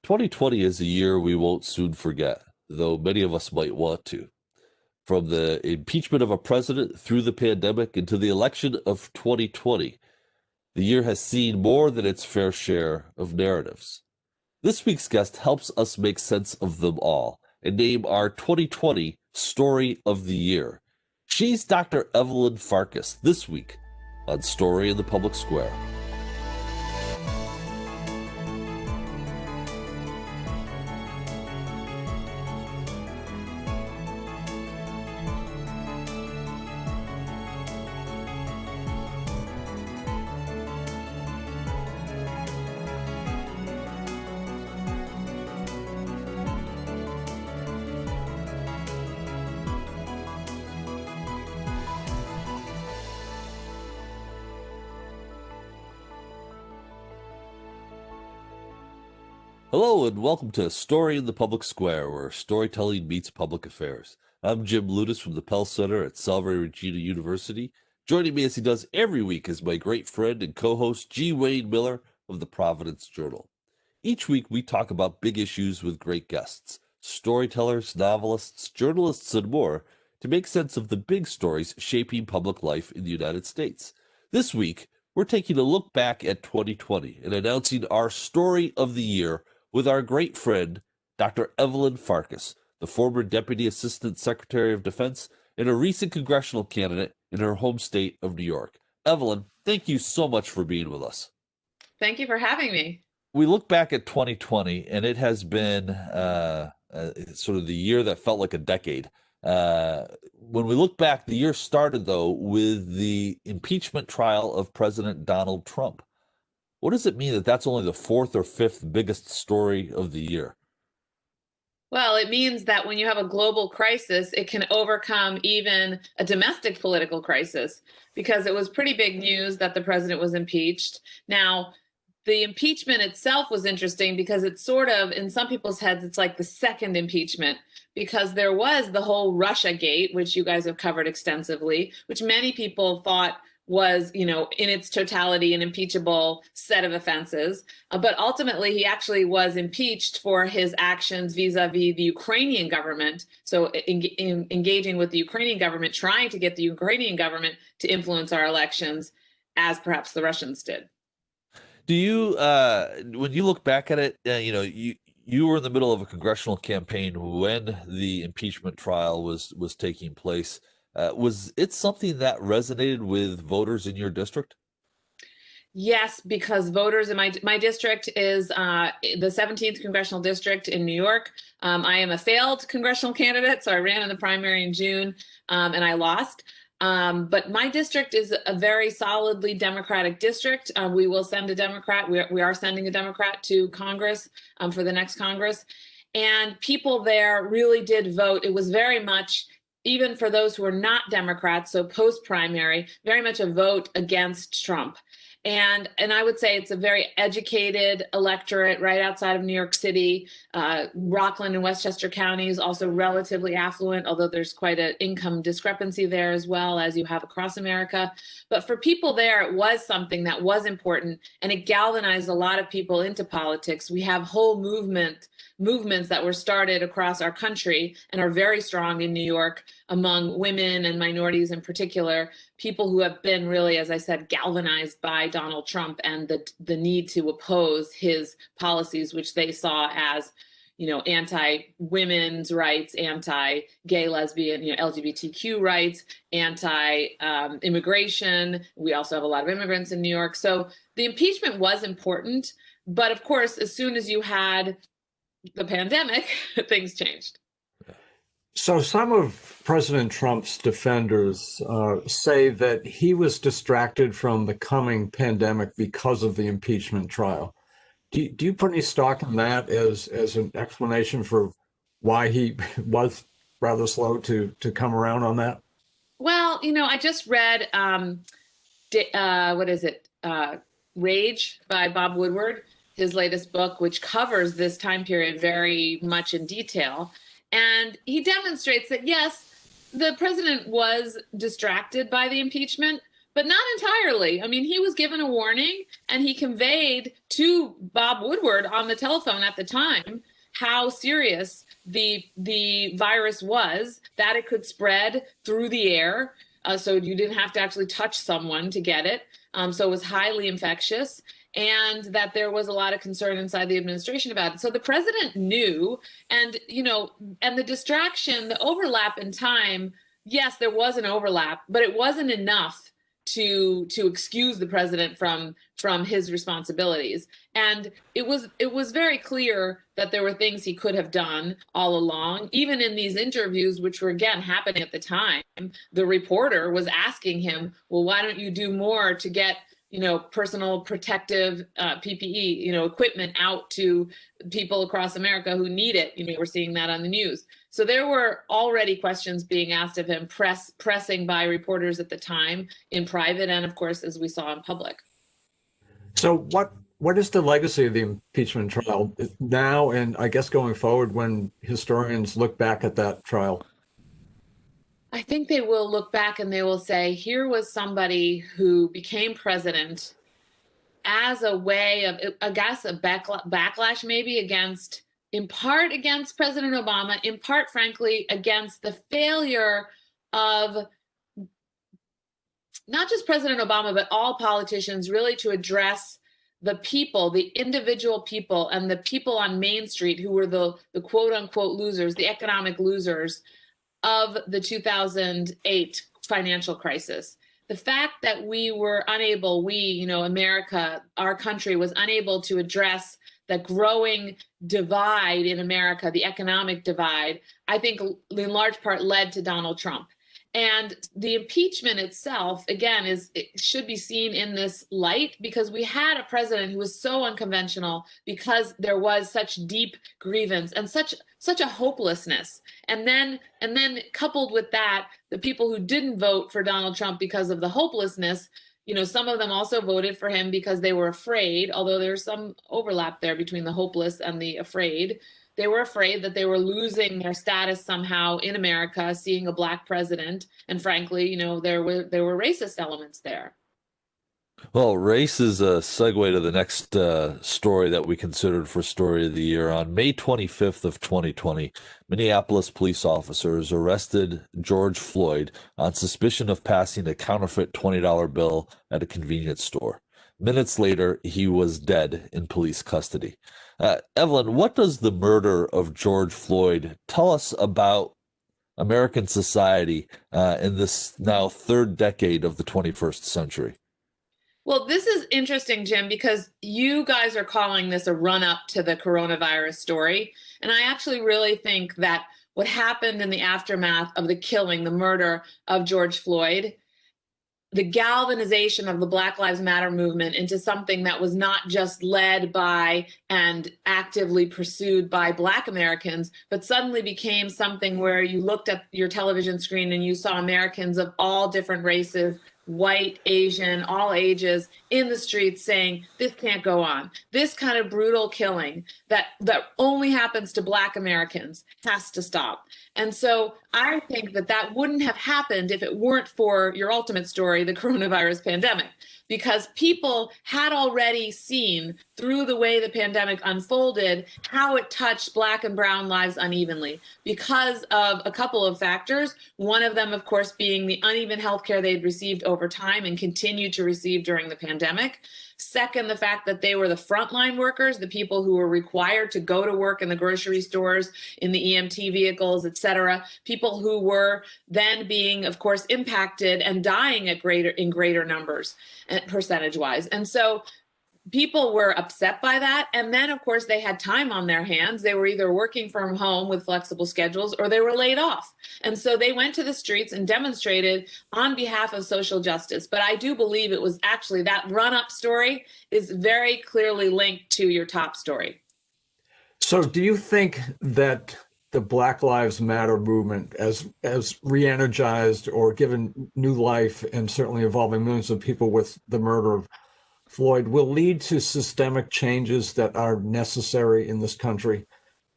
2020 is a year we won't soon forget, though many of us might want to. From the impeachment of a president through the pandemic into the election of 2020, the year has seen more than its fair share of narratives. This week's guest helps us make sense of them all and name our 2020 Story of the Year. She's Dr. Evelyn Farkas this week on Story in the Public Square. Hello and welcome to Story in the Public Square, where storytelling meets public affairs. I'm Jim Ludis from the Pell Center at Salve Regina University. Joining me as he does every week is my great friend and co-host G. Wayne Miller of the Providence Journal. Each week we talk about big issues with great guests, storytellers, novelists, journalists, and more to make sense of the big stories shaping public life in the United States. This week, we're taking a look back at 2020 and announcing our Story of the Year with our great friend, Dr. Evelyn Farkas, the former Deputy Assistant Secretary of Defense and a recent congressional candidate in her home state of New York. Evelyn, thank you so much for being with us. Thank you for having me. We look back at 2020, and it has been sort of the year that felt like a decade. When we look back, the year started, though, with the impeachment trial of President Donald Trump. What does it mean that that's only the fourth or fifth biggest story of the year? Well, it means that when you have a global crisis, it can overcome even a domestic political crisis, because it was pretty big news that the president was impeached. Now, the impeachment itself was interesting because it's sort of, in some people's heads, it's like the second impeachment, because there was the whole Russia gate, which you guys have covered extensively, which many people thought was, in its totality, an impeachable set of offenses. But ultimately, he actually was impeached for his actions vis-a-vis the Ukrainian government. So engaging with the Ukrainian government, trying to get the Ukrainian government to influence our elections, as perhaps the Russians did. Do you, when you look back at it, you were in the middle of a congressional campaign when the impeachment trial was taking place. Was it something that resonated with voters in your district? Yes, because voters in my district is the 17th congressional district in New York. I am a failed congressional candidate, so I ran in the primary in June and I lost. But my district is a very solidly Democratic district. We will send a Democrat. We are sending a Democrat to Congress for the next Congress. And people there really did vote. It was very much, even for those who are not Democrats, so post-primary, very much a vote against Trump. And I would say it's a very educated electorate right outside of New York City. Rockland and Westchester counties also relatively affluent, although there's quite an income discrepancy there as well, as you have across America. But for people there, it was something that was important, and it galvanized a lot of people into politics. We have whole movements that were started across our country and are very strong in New York among women and minorities in particular, people who have been really, as I said, galvanized by Donald Trump and the need to oppose his policies, which they saw as, anti-women's rights, anti-gay, lesbian, LGBTQ rights, anti-immigration. We also have a lot of immigrants in New York. So the impeachment was important. But of course, as soon as you had the pandemic, things changed. So some of President Trump's defenders say that he was distracted from the coming pandemic because of the impeachment trial. Do you put any stock in that as an explanation for why he was rather slow to come around on that? Well, I just read, Rage by Bob Woodward, his latest book, which covers this time period very much in detail. And he demonstrates that, yes, the president was distracted by the impeachment, but not entirely. I mean, he was given a warning, and he conveyed to Bob Woodward on the telephone at the time how serious the virus was, that it could spread through the air. So you didn't have to actually touch someone to get it. So it was highly infectious, and that there was a lot of concern inside the administration about it. So the president knew, and and the distraction, the overlap in time, yes, there was an overlap, but it wasn't enough to excuse the president from his responsibilities. And it was very clear that there were things he could have done all along. Even in these interviews, which were again happening at the time, the reporter was asking him, well, why don't you do more to get personal protective PPE, equipment out to people across America who need it. We're seeing that on the news. So there were already questions being asked of him, pressing by reporters at the time in private, and of course, as we saw in public. So what is the legacy of the impeachment trial now, and I guess going forward when historians look back at that trial? I think they will look back and they will say, here was somebody who became president as a way of, I guess, a backlash maybe against, in part against President Obama, in part, frankly, against the failure of not just President Obama, but all politicians really to address the people, the individual people, and the people on Main Street who were the quote unquote losers, the economic losers of the 2008 financial crisis. The fact that we were unable, America, our country was unable to address the growing divide in America, the economic divide, I think in large part led to Donald Trump. And the impeachment itself, again, it should be seen in this light, because we had a president who was so unconventional because there was such deep grievance and such a hopelessness. And then coupled with that, the people who didn't vote for Donald Trump because of the hopelessness, some of them also voted for him because they were afraid, although there's some overlap there between the hopeless and the afraid. They were afraid that they were losing their status somehow in America, seeing a Black president. And frankly, there were racist elements there. Well, race is a segue to the next story that we considered for Story of the Year. On May 25th of 2020, Minneapolis police officers arrested George Floyd on suspicion of passing a counterfeit $20 bill at a convenience store. Minutes later, he was dead in police custody. Evelyn, what does the murder of George Floyd tell us about American society in this now third decade of the 21st century? Well, this is interesting, Jim, because you guys are calling this a run-up to the coronavirus story. And I actually really think that what happened in the aftermath of the killing, the murder of George Floyd, the galvanization of the Black Lives Matter movement into something that was not just led by and actively pursued by Black Americans, but suddenly became something where you looked at your television screen and you saw Americans of all different races, white, Asian, all ages, in the streets saying, this can't go on. This kind of brutal killing that only happens to Black Americans has to stop. And so I think that wouldn't have happened if it weren't for your ultimate story, the coronavirus pandemic, because people had already seen through the way the pandemic unfolded how it touched Black and brown lives unevenly because of a couple of factors. One of them, of course, being the uneven healthcare they'd received over time and continued to receive during the pandemic. Second, the fact that they were the frontline workers, the people who were required to go to work in the grocery stores, in the EMT vehicles, et cetera, people who were then being, of course, impacted and dying in greater numbers, percentage-wise. And so people were upset by that. And then, of course, they had time on their hands. They were either working from home with flexible schedules or they were laid off. And so they went to the streets and demonstrated on behalf of social justice. But I do believe it was actually that run-up story is very clearly linked to your top story. So do you think that the Black Lives Matter movement, as re-energized or given new life and certainly involving millions of people with the murder of Floyd, will lead to systemic changes that are necessary in this country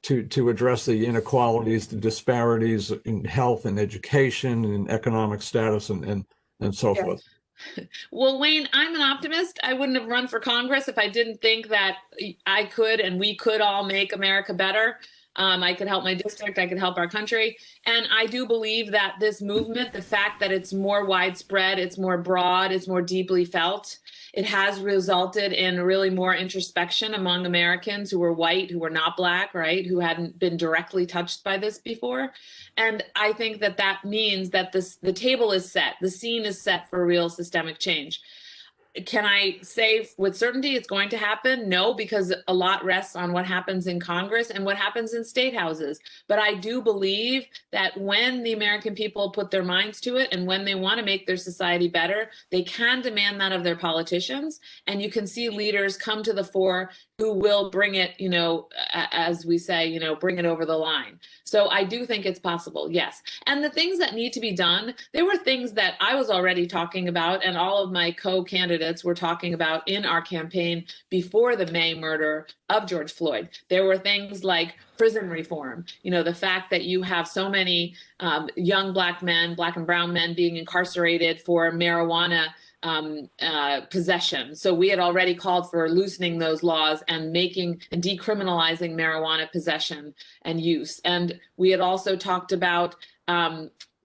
to address the inequalities, the disparities in health and education and economic status and so forth? Well, Wayne, I'm an optimist. I wouldn't have run for Congress if I didn't think that I could and we could all make America better. I could help my district, I could help our country. And I do believe that this movement, the fact that it's more widespread, it's more broad, it's more deeply felt, it has resulted in really more introspection among Americans who were white, who were not Black, right, who hadn't been directly touched by this before. And I think that that means that the table is set, the scene is set for real systemic change. Can I say with certainty it's going to happen? No, because a lot rests on what happens in Congress and what happens in state houses. But I do believe that when the American people put their minds to it and when they want to make their society better, they can demand that of their politicians. And you can see leaders come to the fore who will bring it, as we say, bring it over the line. So I do think it's possible, yes. And the things that need to be done, there were things that I was already talking about and all of my co-candidates were talking about in our campaign before the May murder of George Floyd. There were things like prison reform, the fact that you have so many young Black men, Black and brown men being incarcerated for marijuana possession. So we had already called for loosening those laws and making and decriminalizing marijuana possession and use. And we had also talked about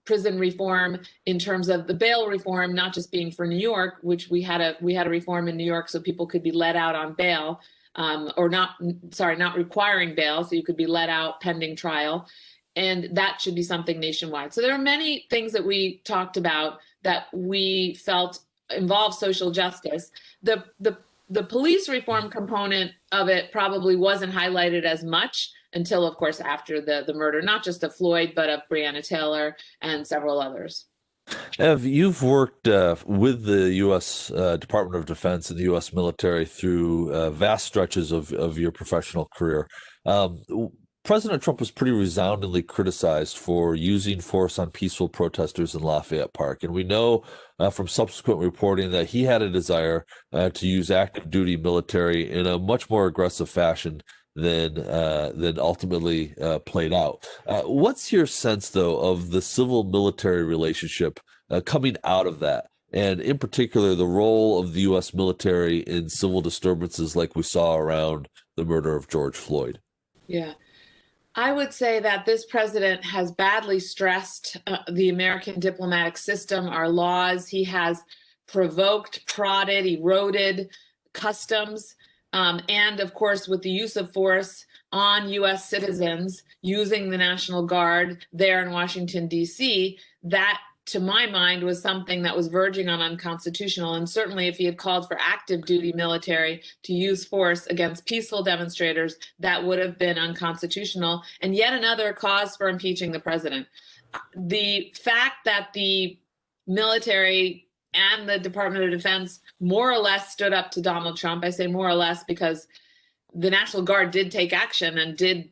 prison reform in terms of the bail reform, not just being for New York, which we had a reform in New York so people could be let out on bail, not requiring bail, so you could be let out pending trial. And that should be something nationwide. So there are many things that we talked about that we felt involve social justice. The police reform component of it probably wasn't highlighted as much until, of course, after the murder, not just of Floyd, but of Breonna Taylor and several others. Ev, you've worked with the U.S. Department of Defense and the U.S. military through vast stretches of your professional career. President Trump was pretty resoundingly criticized for using force on peaceful protesters in Lafayette Park. And we know from subsequent reporting that he had a desire to use active duty military in a much more aggressive fashion than ultimately played out. What's your sense, though, of the civil-military relationship coming out of that? And in particular, the role of the U.S. military in civil disturbances like we saw around the murder of George Floyd? Yeah. I would say that this president has badly stressed the American diplomatic system, our laws. He has provoked, prodded, eroded customs. And of course, with the use of force on U.S. citizens using the National Guard there in Washington, D.C., that, to my mind, was something that was verging on unconstitutional. And certainly if he had called for active duty military to use force against peaceful demonstrators, that would have been unconstitutional. And yet another cause for impeaching the president. The fact that the military and the Department of Defense more or less stood up to Donald Trump, I say more or less because the National Guard did take action and did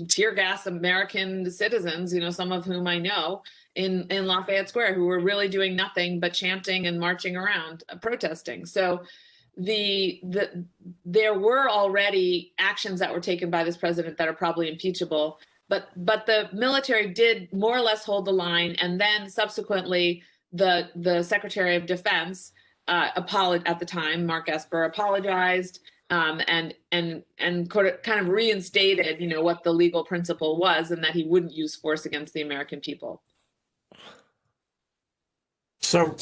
tear gas American citizens, some of whom I know in Lafayette Square, who were really doing nothing but chanting and marching around, protesting. So there were already actions that were taken by this president that are probably impeachable, but the military did more or less hold the line, and then subsequently the Secretary of Defense at the time, Mark Esper, apologized. And kind of reinstated, what the legal principle was, and that he wouldn't use force against the American people. So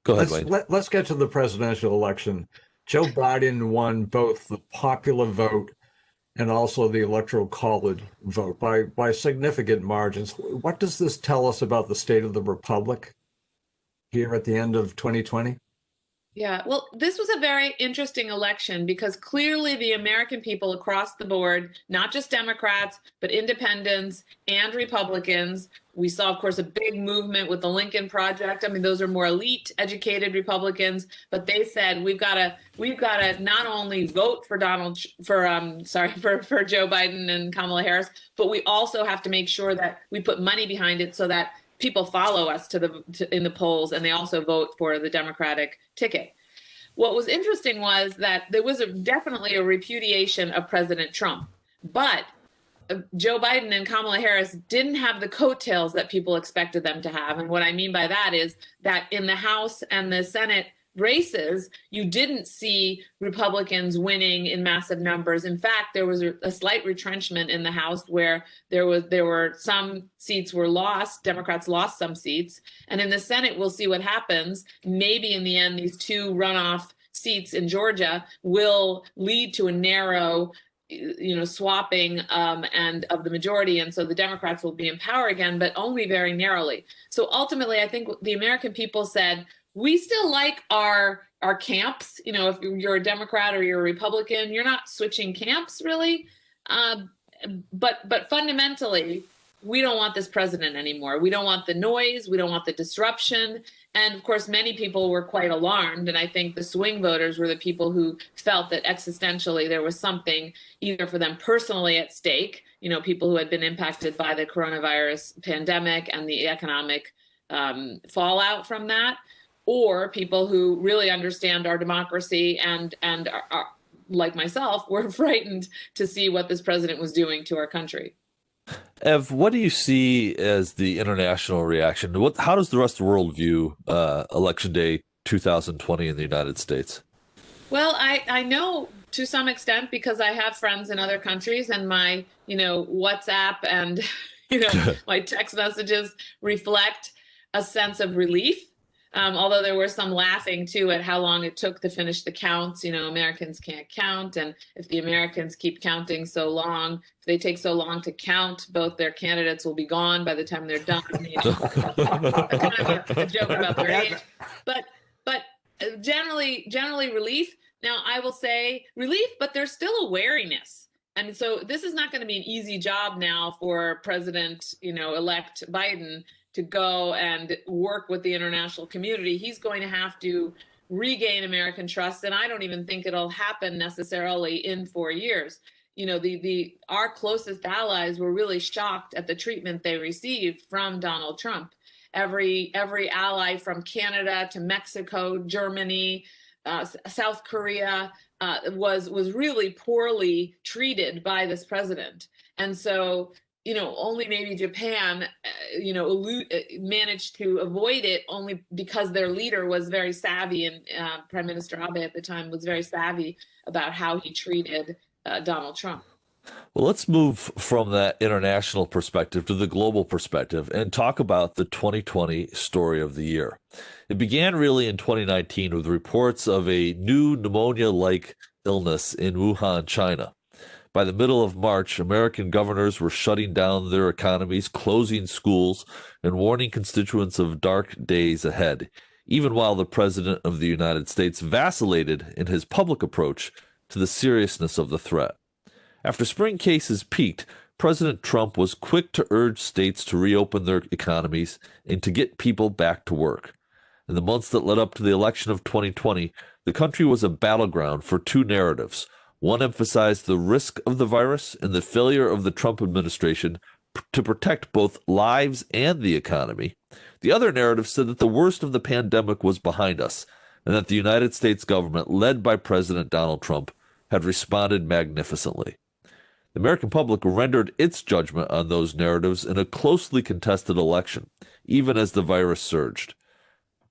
go ahead, Wayne. Let's get to the presidential election. Joe Biden won both the popular vote and also the Electoral College vote by significant margins. What does this tell us about the state of the republic here at the end of 2020? Yeah, well, this was a very interesting election because clearly the American people across the board, not just Democrats, but independents and Republicans. We saw, of course, a big movement with the Lincoln Project. I mean, those are more elite, educated Republicans, but they said we've got to not only vote for Joe Biden and Kamala Harris, but we also have to make sure that we put money behind it so that people follow us in the polls, and they also vote for the Democratic ticket. What was interesting was that there was definitely a repudiation of President Trump, but Joe Biden and Kamala Harris didn't have the coattails that people expected them to have. And what I mean by that is that in the House and the Senate races, you didn't see Republicans winning in massive numbers. In fact, there was a slight retrenchment in the House where there were some seats were lost. Democrats lost some seats. And in the Senate, we'll see what happens. Maybe in the end, these two runoff seats in Georgia will lead to a narrow swapping and of the majority. And so the Democrats will be in power again, but only very narrowly. So ultimately, I think the American people said, we still like our camps. If you're a Democrat or you're a Republican, you're not switching camps really. But fundamentally, we don't want this president anymore. We don't want the noise. We don't want the disruption. And of course, many people were quite alarmed. And I think the swing voters were the people who felt that existentially there was something either for them personally at stake, people who had been impacted by the coronavirus pandemic and the economic fallout from that, or people who really understand our democracy and are, like myself, were frightened to see what this president was doing to our country. Ev, what do you see as the international reaction? How does the rest of the world view Election Day 2020 in the United States? Well, I know to some extent because I have friends in other countries, and my WhatsApp and my text messages reflect a sense of relief. Although there was some laughing too at how long it took to finish the counts. Americans can't count, and if the Americans keep counting so long, if they take so long to count, both their candidates will be gone by the time they're done. Kind of a joke about their age, but generally relief. Now I will say relief, but there's still a wariness. And so this is not going to be an easy job now for President-elect Biden to go and work with the international community. He's going to have to regain American trust, and I don't even think it'll happen necessarily in 4 years. Our closest allies were really shocked at the treatment they received from Donald Trump. Every ally from Canada to Mexico, Germany, South Korea was really poorly treated by this president, and so. Only maybe Japan, managed to avoid it only because their leader was very savvy, and Prime Minister Abe at the time was very savvy about how he treated Donald Trump. Well, let's move from that international perspective to the global perspective and talk about the 2020 story of the year. It began really in 2019 with reports of a new pneumonia-like illness in Wuhan, China. By the middle of March, American governors were shutting down their economies, closing schools, and warning constituents of dark days ahead, even while the President of the United States vacillated in his public approach to the seriousness of the threat. After spring cases peaked, President Trump was quick to urge states to reopen their economies and to get people back to work. In the months that led up to the election of 2020, the country was a battleground for two narratives. One emphasized the risk of the virus and the failure of the Trump administration to protect both lives and the economy. The other narrative said that the worst of the pandemic was behind us and that the United States government, led by President Donald Trump, had responded magnificently. The American public rendered its judgment on those narratives in a closely contested election, even as the virus surged.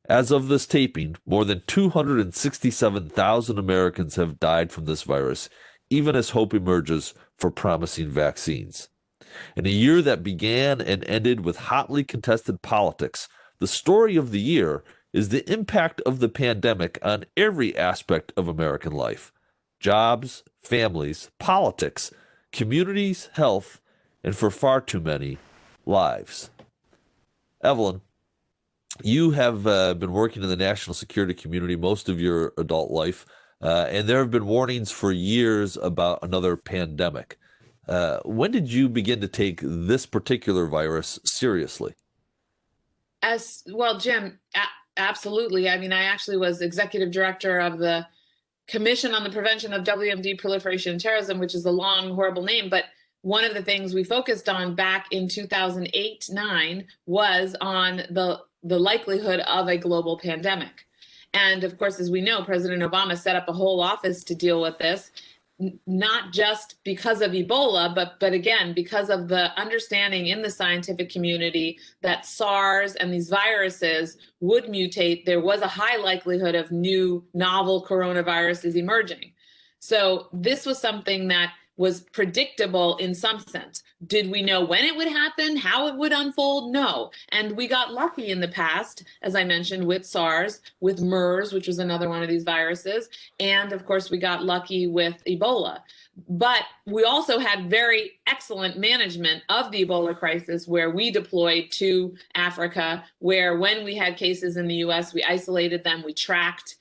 As of this taping, more than 267,000 Americans have died from this virus, even as hope emerges for promising vaccines. In a year that began and ended with hotly contested politics, the story of the year is the impact of the pandemic on every aspect of American life: jobs, families, politics, communities, health, and for far too many, lives. Evelyn, you have been working in the national security community most of your adult life, and there have been warnings for years about another pandemic. When did you begin to take this particular virus seriously? As well, Jim, absolutely. I mean, I actually was executive director of the Commission on the Prevention of WMD Proliferation and Terrorism, which is a long, horrible name, but one of the things we focused on back in 2008-9 was on the likelihood of a global pandemic. And of course, as we know, President Obama set up a whole office to deal with this. not just because of Ebola, but again, because of the understanding in the scientific community that SARS and these viruses would mutate, there was a high likelihood of new novel coronaviruses emerging. So this was something that was predictable in some sense. Did we know when it would happen, how it would unfold? No. And we got lucky in the past, as I mentioned, with SARS, with MERS, which was another one of these viruses. And of course, we got lucky with Ebola. But we also had very excellent management of the Ebola crisis, where we deployed to Africa, where when we had cases in the US, we isolated them, we tracked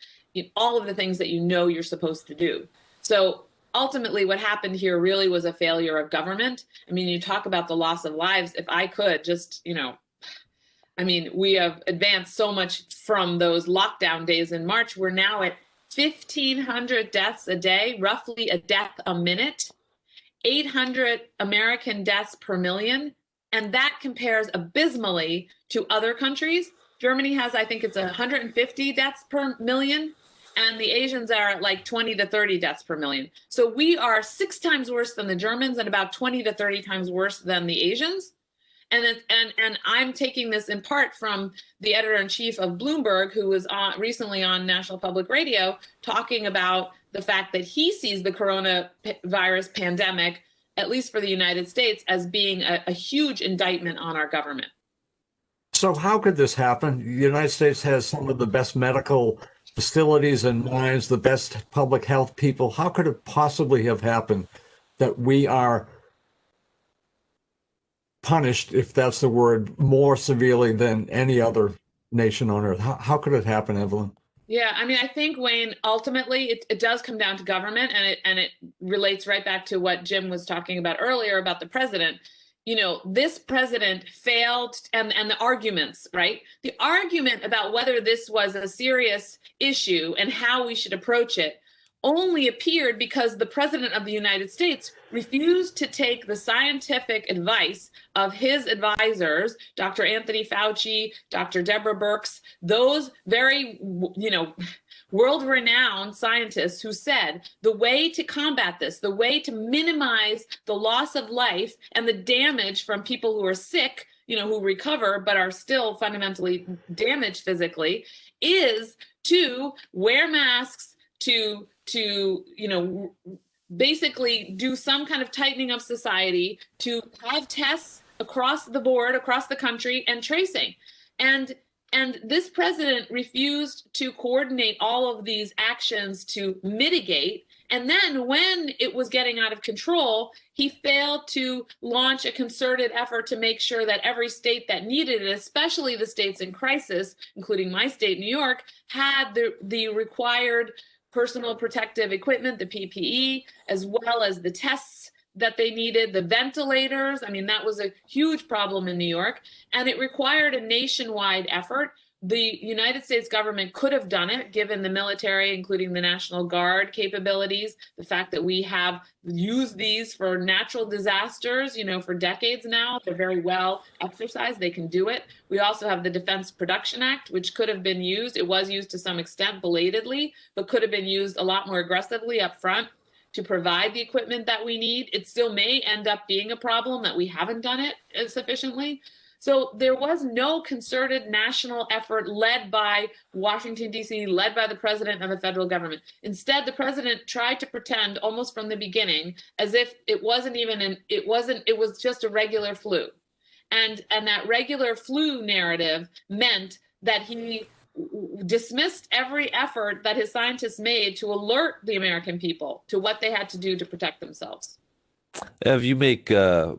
all of the things that you're supposed to do. So ultimately, what happened here really was a failure of government. I mean, you talk about the loss of lives. If I could just, we have advanced so much from those lockdown days in March. We're now at 1,500 deaths a day, roughly a death a minute, 800 American deaths per million. And that compares abysmally to other countries. Germany has, I think it's 150 deaths per million. And the Asians are at like 20 to 30 deaths per million. So we are 6 times worse than the Germans and about 20 to 30 times worse than the Asians. And I'm taking this in part from the editor-in-chief of Bloomberg, who was recently on National Public Radio talking about the fact that he sees the coronavirus pandemic, at least for the United States, as being a huge indictment on our government. So how could this happen? The United States has some of the best medical facilities and minds, the best public health people. How could it possibly have happened that we are punished, if that's the word, more severely than any other nation on earth? How could it happen, Evelyn? Yeah, I think, Wayne, ultimately it does come down to government, and it relates right back to what Jim was talking about earlier about the president. This president failed, and the arguments, right? The argument about whether this was a serious issue and how we should approach it only appeared because the president of the United States refused to take the scientific advice of his advisors, Dr. Anthony Fauci, Dr. Deborah Birx, those very, world-renowned scientists who said the way to combat this, the way to minimize the loss of life and the damage from people who are sick, who recover but are still fundamentally damaged physically, is to wear masks, to basically do some kind of tightening of society, to have tests across the board, across the country, and tracing. And this president refused to coordinate all of these actions to mitigate. And then when it was getting out of control, he failed to launch a concerted effort to make sure that every state that needed it, especially the states in crisis, including my state, New York, had the required personal protective equipment, the PPE, as well as the tests that they needed, the ventilators. That was a huge problem in New York, and it required a nationwide effort. The United States government could have done it, given the military, including the National Guard capabilities, the fact that we have used these for natural disasters, for decades now. They're very well exercised. They can do it. We also have the Defense Production Act, which could have been used. It was used to some extent belatedly, but could have been used a lot more aggressively up front to provide the equipment that we need. It still may end up being a problem that we haven't done it sufficiently. So there was no concerted national effort led by Washington, D.C., led by the president of the federal government. Instead, the president tried to pretend almost from the beginning as if it was just a regular flu. And that regular flu narrative meant that he dismissed every effort that his scientists made to alert the American people to what they had to do to protect themselves. Ev, you make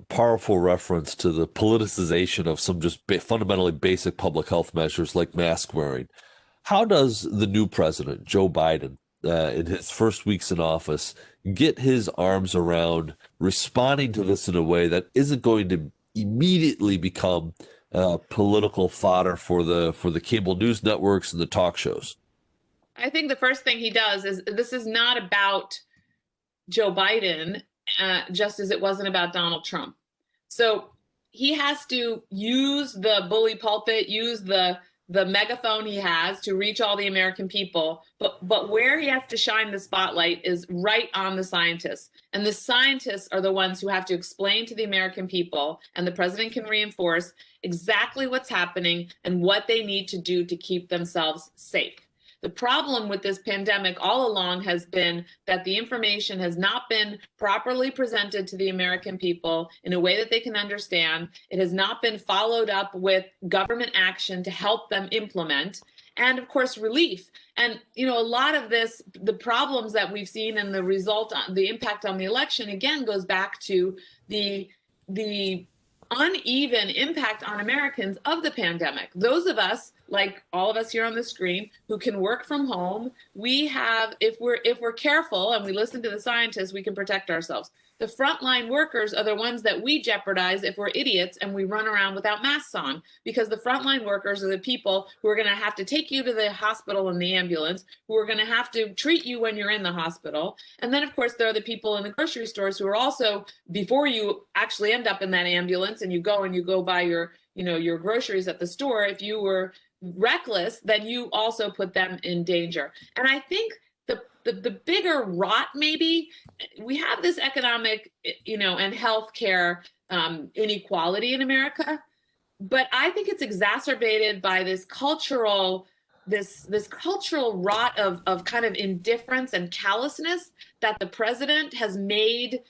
powerful reference to the politicization of some just fundamentally basic public health measures like mask wearing. How does the new president, Joe Biden, in his first weeks in office, get his arms around responding to this in a way that isn't going to immediately become political fodder for the cable news networks and the talk shows? I think the first thing he does is, this is not about Joe Biden, just as it wasn't about Donald Trump. So he has to use the bully pulpit, use the the megaphone he has to reach all the American people, but where he has to shine the spotlight is right on the scientists. And the scientists are the ones who have to explain to the American people, and the president can reinforce exactly what's happening and what they need to do to keep themselves safe. The problem with this pandemic all along has been that the information has not been properly presented to the American people in a way that they can understand. It has not been followed up with government action to help them implement. And of course, relief. And, a lot of this, the problems that we've seen and the result, the impact on the election, again, goes back to the uneven impact on Americans of the pandemic. Those of us, like all of us here on the screen, who can work from home, we have, if we're careful and we listen to the scientists, we can protect ourselves. The frontline workers are the ones that we jeopardize if we're idiots and we run around without masks on, because the frontline workers are the people who are going to have to take you to the hospital in the ambulance, who are going to have to treat you when you're in the hospital. And then, of course, there are the people in the grocery stores who are also, before you actually end up in that ambulance and you go buy your groceries at the store, if you were reckless, then you also put them in danger. And I think the bigger rot, maybe, we have this economic, and healthcare inequality in America, but I think it's exacerbated by this cultural rot of kind of indifference and callousness that the president has made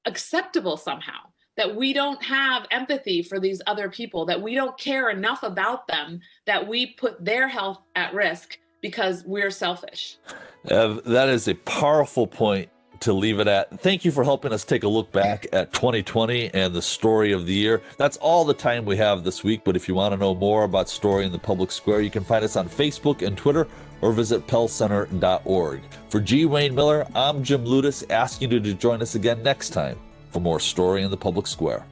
acceptable somehow. That we don't have empathy for these other people, that we don't care enough about them, that we put their health at risk because we're selfish. That is a powerful point to leave it at. Thank you for helping us take a look back at 2020 and the story of the year. That's all the time we have this week, but if you want to know more about Story in the Public Square, you can find us on Facebook and Twitter, or visit pellcenter.org. For G. Wayne Miller, I'm Jim Ludes, asking you to join us again next time for more Story in the Public Square.